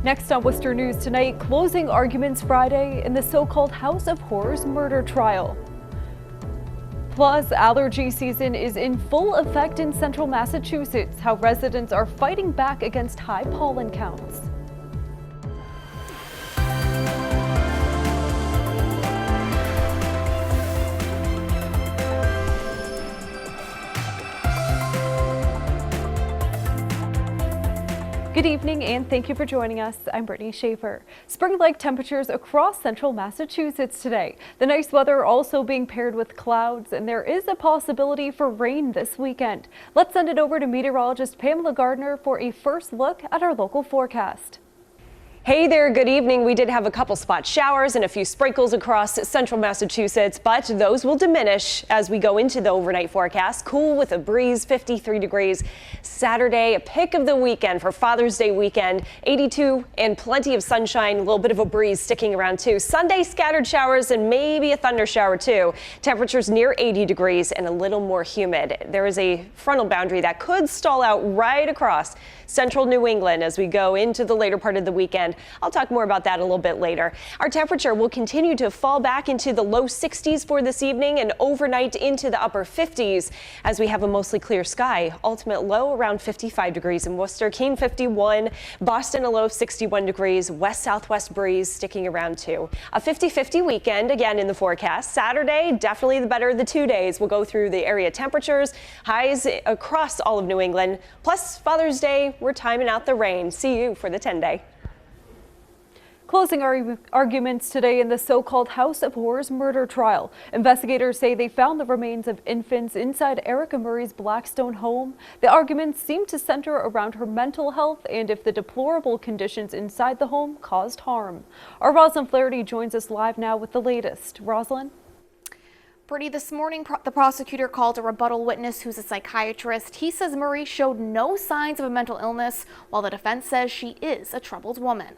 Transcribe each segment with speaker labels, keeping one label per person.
Speaker 1: Next on Worcester News tonight, closing arguments Friday in the so-called House of Horrors murder trial. Plus, allergy season is in full effect in central Massachusetts, how residents are fighting back against high pollen counts. Good evening and thank you for joining us. I'm Brittany Schaefer. Spring-like temperatures across central Massachusetts today. The nice weather also being paired with clouds, and there is a possibility for rain this weekend. Let's send it over to meteorologist Pamela Gardner for a first look at our local forecast.
Speaker 2: Hey there, good evening. We did have a couple spot showers and a few sprinkles across central Massachusetts, but those will diminish as we go into the overnight forecast. Cool with a breeze, 53 degrees. Saturday, a pick of the weekend for Father's Day weekend, 82 and plenty of sunshine, a little bit of a breeze sticking around too. Sunday, scattered showers and maybe a thunder shower too. Temperatures near 80 degrees and a little more humid. There is a frontal boundary that could stall out right across central New England as we go into the later part of the weekend. I'll talk more about that a little bit later. Our temperature will continue to fall back into the low 60s for this evening and overnight into the upper 50s as we have a mostly clear sky. Ultimate low around 55 degrees in Worcester, Keene 51, Boston a low of 61 degrees, west-southwest breeze sticking around too. A 50-50 weekend again in the forecast. Saturday, definitely the better of the 2 days. We'll go through the area temperatures, highs across all of New England, plus Father's Day, we're timing out the rain. See you for the 10-day.
Speaker 1: Closing arguments today in the so-called House of Horrors murder trial. Investigators say they found the remains of infants inside Erica Murray's Blackstone home. The arguments seem to center around her mental health and if the deplorable conditions inside the home caused harm. Our Rosalind Flaherty joins us live now with the latest. Rosalind?
Speaker 3: Brittany, this morning the prosecutor called a rebuttal witness who's a psychiatrist. He says Murray showed no signs of a mental illness, while the defense says she is a troubled woman.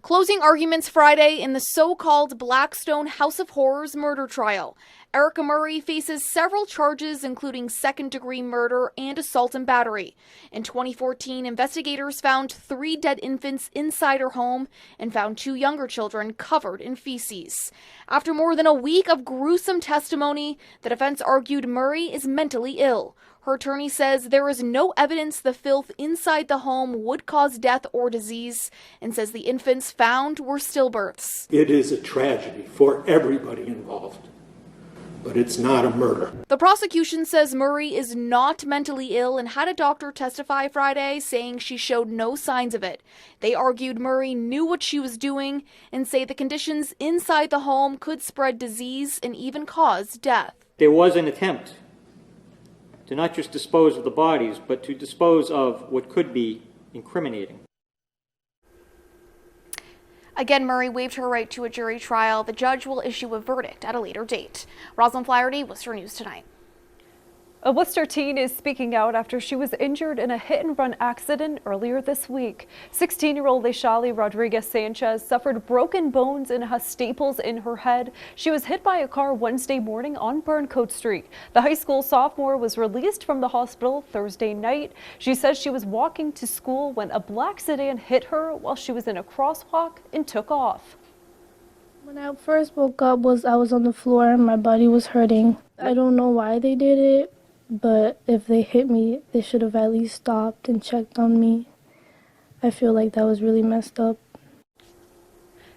Speaker 3: Closing arguments Friday in the so-called Blackstone House of Horrors murder trial. Erica Murray faces several charges, including second-degree murder and assault and battery. In 2014, investigators found 3 dead infants inside her home and found 2 younger children covered in feces. After more than a week of gruesome testimony, the defense argued Murray is mentally ill. Her attorney says there is no evidence the filth inside the home would cause death or disease and says the infants found were stillbirths.
Speaker 4: It is a tragedy for everybody involved, but it's not a murder.
Speaker 3: The prosecution says Murray is not mentally ill and had a doctor testify Friday saying she showed no signs of it. They argued Murray knew what she was doing and say the conditions inside the home could spread disease and even cause death.
Speaker 5: There was an attempt to not just dispose of the bodies, but to dispose of what could be incriminating.
Speaker 3: Again, Murray waived her right to a jury trial. The judge will issue a verdict at a later date. Rosalind Flaherty, Worcester News Tonight.
Speaker 1: A Worcester teen is speaking out after she was injured in a hit-and-run accident earlier this week. 16-year-old Leishali Rodriguez Sanchez suffered broken bones and has staples in her head. She was hit by a car Wednesday morning on Burncoat Street. The high school sophomore was released from the hospital Thursday night. She says she was walking to school when a black sedan hit her while she was in a crosswalk and took off.
Speaker 6: When I first woke up, I was on the floor and my body was hurting. I don't know why they did it. But if they hit me, they should have at least stopped and checked on me. I feel like that was really messed up.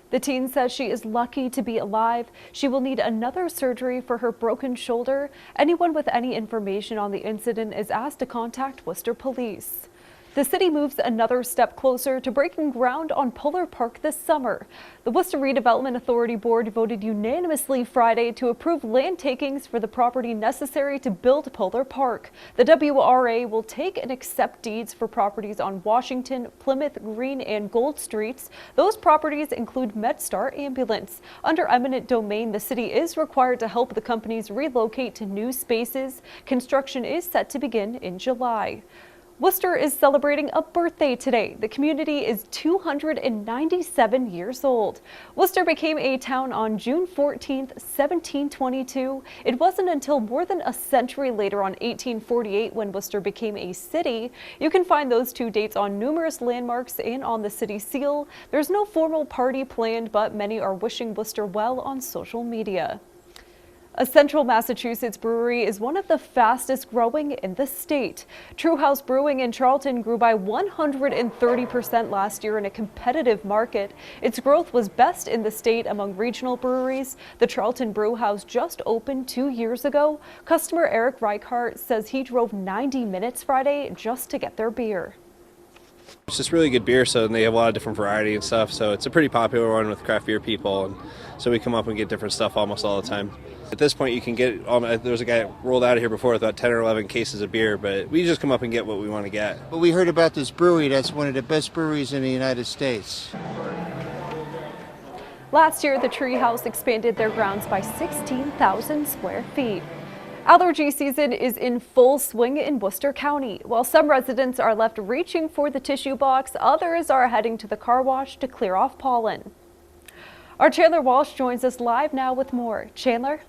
Speaker 1: The teen says she is lucky to be alive. She will need another surgery for her broken shoulder. Anyone with any information on the incident is asked to contact Worcester Police. The city moves another step closer to breaking ground on Polar Park this summer. The Worcester Redevelopment Authority Board voted unanimously Friday to approve land takings for the property necessary to build Polar Park. The WRA will take and accept deeds for properties on Washington, Plymouth, Green, and Gold Streets. Those properties include MedStar Ambulance. Under eminent domain, the city is required to help the companies relocate to new spaces. Construction is set to begin in July. Worcester is celebrating a birthday today. The community is 297 years old. Worcester became a town on June 14th, 1722. It wasn't until more than a century later on 1848 when Worcester became a city. You can find those two dates on numerous landmarks and on the city seal. There's no formal party planned, but many are wishing Worcester well on social media. A central Massachusetts brewery is one of the fastest growing in the state. True House Brewing in Charlton grew by 130% last year in a competitive market. Its growth was best in the state among regional breweries. The Charlton Brew House just opened 2 years ago. Customer Eric Reichart says he drove 90 minutes Friday just to get their beer.
Speaker 7: It's just really good beer, so they have a lot of different variety and stuff, so it's a pretty popular one with craft beer people, and so we come up and get different stuff almost all the time. At this point you can get, there's a guy that rolled out of here before with about 10 or 11 cases of beer, but we just come up and get what we want to get.
Speaker 8: But we heard about this brewery that's one of the best breweries in the United States.
Speaker 1: Last year, the Tree House expanded their grounds by 16,000 square feet. Allergy season is in full swing in Worcester County. While some residents are left reaching for the tissue box, others are heading to the car wash to clear off pollen. Our Chandler Walsh joins us live now with more. Chandler?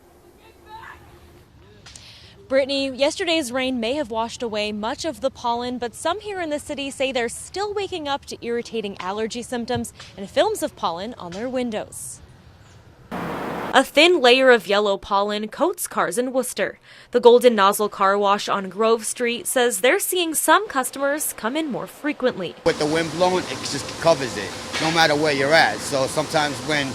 Speaker 9: Brittany, yesterday's rain may have washed away much of the pollen, but some here in the city say they're still waking up to irritating allergy symptoms and films of pollen on their windows. A thin layer of yellow pollen coats cars in Worcester. The Golden Nozzle Car Wash on Grove Street says they're seeing some customers come in more frequently.
Speaker 10: With the wind blowing, it just covers it, no matter where you're at. So sometimes when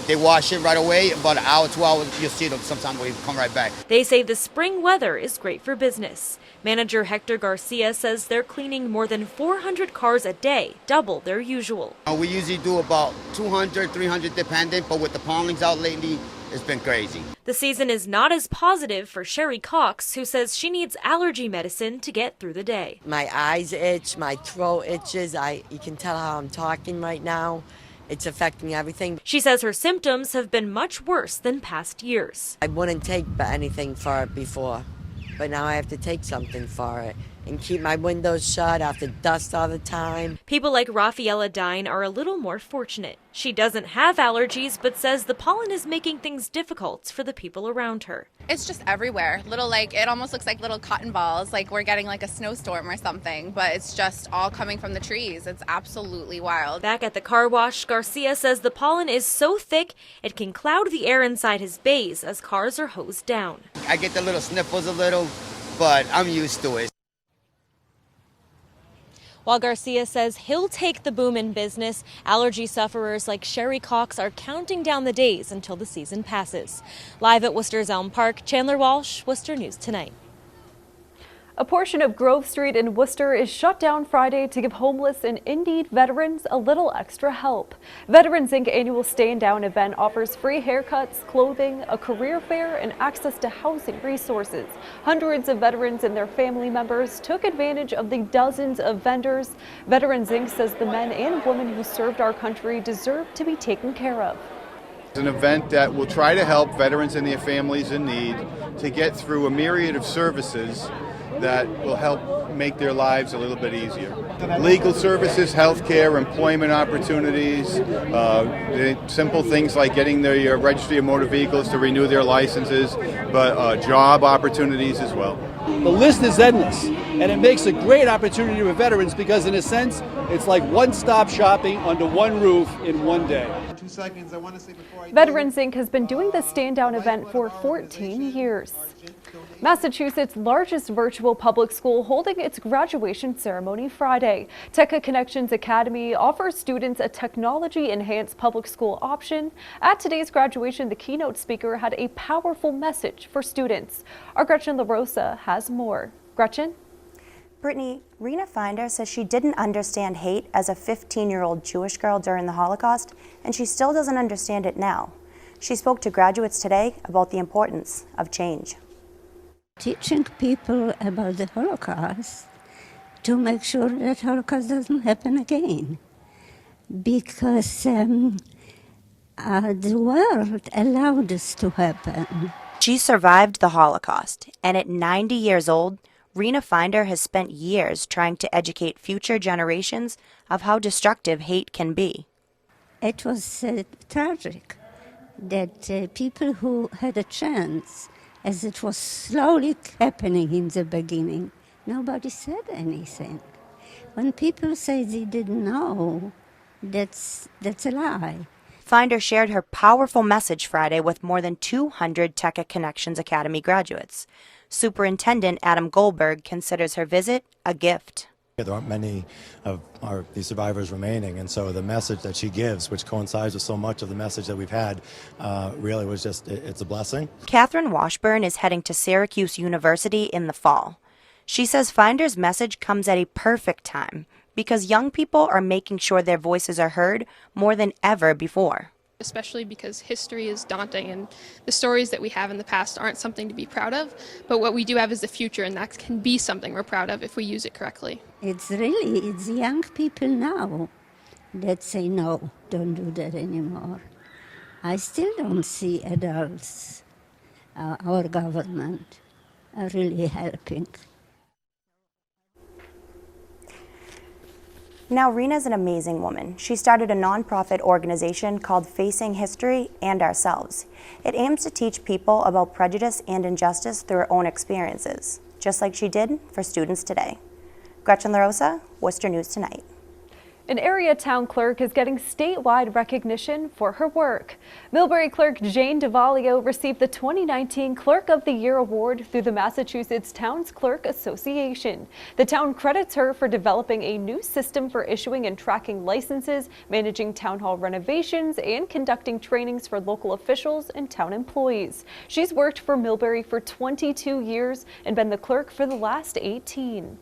Speaker 10: they wash it right away, about an hour, 2 hours, you'll see them sometimes when you come right back.
Speaker 9: They say the spring weather is great for business. Manager Hector Garcia says they're cleaning more than 400 cars a day, double their usual.
Speaker 10: We usually do about 200, 300 depending, but with the pollens out lately, it's been crazy.
Speaker 9: The season is not as positive for Sherry Cox, who says she needs allergy medicine to get through the day.
Speaker 11: My eyes itch, my throat itches. You can tell how I'm talking right now. It's affecting everything.
Speaker 9: She says her symptoms have been much worse than past years.
Speaker 11: I wouldn't take anything for it before, but now I have to take something for it and keep my windows shut, I have to dust all the time.
Speaker 9: People like Rafaela Dine are a little more fortunate. She doesn't have allergies, but says the pollen is making things difficult for the people around her.
Speaker 12: It's just everywhere. It almost looks like little cotton balls, like we're getting like a snowstorm or something, but it's just all coming from the trees. It's absolutely wild.
Speaker 9: Back at the car wash, Garcia says the pollen is so thick it can cloud the air inside his bays as cars are hosed down.
Speaker 10: I get the little sniffles a little, but I'm used to it.
Speaker 9: While Garcia says he'll take the boom in business, allergy sufferers like Sherry Cox are counting down the days until the season passes. Live at Worcester's Elm Park, Chandler Walsh, Worcester News Tonight.
Speaker 1: A portion of Grove Street in Worcester is shut down Friday to give homeless and in-need veterans a little extra help. Veterans Inc. annual Stand Down event offers free haircuts, clothing, a career fair, and access to housing resources. Hundreds of veterans and their family members took advantage of the dozens of vendors. Veterans Inc. says the men and women who served our country deserve to be taken care of.
Speaker 13: It's an event that will try to help veterans and their families in need to get through a myriad of services that will help make their lives a little bit easier. Legal services, health care, employment opportunities, simple things like getting their registry of motor vehicles to renew their licenses, but job opportunities as well.
Speaker 14: The list is endless, and it makes a great opportunity for veterans because, in a sense, it's like one-stop shopping under one roof in one day.
Speaker 15: 2 seconds, I want to say before I
Speaker 1: Veterans Inc. has been doing the Stand Down event for 14 years. Massachusetts' largest virtual public school holding its graduation ceremony Friday. TECCA Connections Academy offers students a technology-enhanced public school option. At today's graduation, the keynote speaker had a powerful message for students. Our Gretchen LaRosa has more. Gretchen?
Speaker 16: Brittany, Rena Finder says she didn't understand hate as a 15-year-old Jewish girl during the Holocaust, and she still doesn't understand it now. She spoke to graduates today about the importance of change.
Speaker 17: Teaching people about the Holocaust to make sure that Holocaust doesn't happen again, because the world allowed this to happen.
Speaker 16: She survived the Holocaust, and at 90 years old, Rena Finder has spent years trying to educate future generations of how destructive hate can be.
Speaker 17: It was tragic that people who had a chance, as it was slowly happening in the beginning, nobody said anything. When people say they didn't know, that's a lie.
Speaker 16: Finder shared her powerful message Friday with more than 200 TECCA Connections Academy graduates. Superintendent Adam Goldberg considers her visit a gift.
Speaker 18: There aren't many of these survivors remaining, and so the message that she gives, which coincides with so much of the message that we've had, really was just, it's a blessing.
Speaker 16: Catherine Washburn is heading to Syracuse University in the fall. She says Finder's message comes at a perfect time because young people are making sure their voices are heard more than ever before.
Speaker 19: Especially because history is daunting and the stories that we have in the past aren't something to be proud of, but what we do have is the future, and that can be something we're proud of if we use it correctly.
Speaker 17: It's young people now that say no, don't do that anymore. I still don't see adults, our government, are really helping.
Speaker 16: Now, Rena's an amazing woman. She started a nonprofit organization called Facing History and Ourselves. It aims to teach people about prejudice and injustice through her own experiences, just like she did for students today. Gretchen LaRosa, Worcester News Tonight.
Speaker 1: An area town clerk is getting statewide recognition for her work. Millbury clerk Jane DeValio received the 2019 Clerk of the Year award through the Massachusetts Towns Clerk Association. The town credits her for developing a new system for issuing and tracking licenses, managing town hall renovations, and conducting trainings for local officials and town employees. She's worked for Millbury for 22 years and been the clerk for the last 18.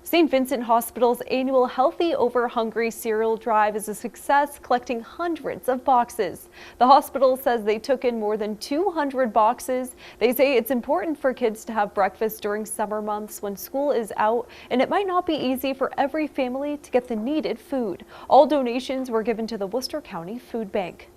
Speaker 1: St. Vincent Hospital's annual Healthy Over Hungry cereal drive is a success, collecting hundreds of boxes. The hospital says they took in more than 200 boxes. They say it's important for kids to have breakfast during summer months when school is out, and it might not be easy for every family to get the needed food. All donations were given to the Worcester County Food Bank.